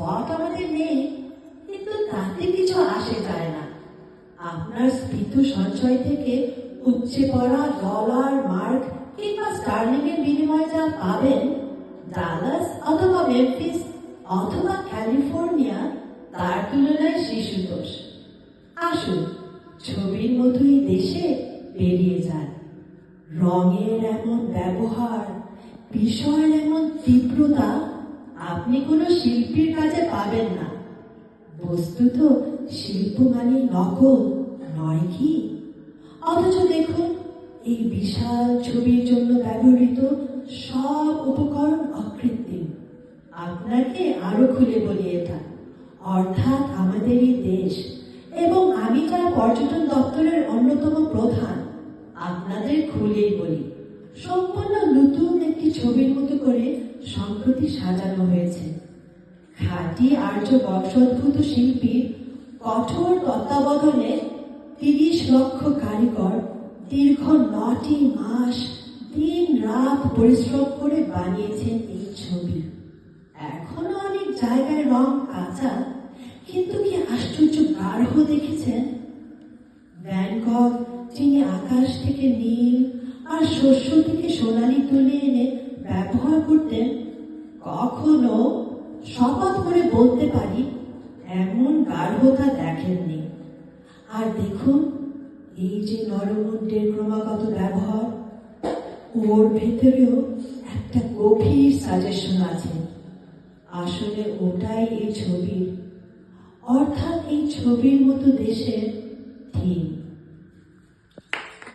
Spot আমাদের নেই, কিন্তু তাতে কিছু আসে যায় না। আপনার স্ফীত সঞ্চয় থেকে উপচে পড়া ডলার, মার্ক কিংবা স্টার্লিং এর বিনিময়ে যা পাবেন, ডালাস অথবা মেমফিস অথবা ক্যালিফোর্নিয়া তার তুলনায় শিশুতোষ। আসুন, ছবির মতোই দেশে বেরিয়ে যান। রঙের এমন ব্যবহার, বিষয়ের এমন তীব্রতা আপনি কোনো শিল্পীর কাছে পাবেন না। বস্তুত শিল্প মানে নকল নয় কি? অথচ দেখুন, এই বিশাল ছবির জন্য ব্যবহৃত সব উপকরণ অকৃত্রিম। আপনাকে আরো খুলে বলি এটা, অর্থাৎ আমাদের এই দেশ এবং আমি যারা পর্যটন দপ্তরের অন্যতম প্রধান, আপনাদের খুলেই বলি, সম্পূর্ণ নতুন একটি ছবির মতো করে সম্প্রতি সাজানো হয়েছে। খাঁটি আর্য বংশোদ্ভূত শিল্পীর কঠোর তত্ত্বাবধানে 30 লক্ষ কারিগর দীর্ঘ 9টি মাস দিন রাত পরিশ্রম করে বানিয়েছেন এই ছবি। এখনো অনেক জায়গায় রং কাঁচা, কিন্তু কি আশ্চর্য গাঢ় দেখেছেন? ভ্যান গঘ যিনি আকাশ থেকে নীল আর শস্য থেকে সোনালি তুলে এনে ব্যবহার করতেন, কখনো শপথ করে বলতে পারি এমন গাঢ়তা দেখেননি। আর দেখুন, এই যে নরমুণ্ডের ক্রমাগত ব্যবহার, ওর ভেতরেও একটা গভীর সাজেশন আছে। আসলে ওটাই এই ছবির, অর্থাৎ এই ছবির মতো দেশের থিম।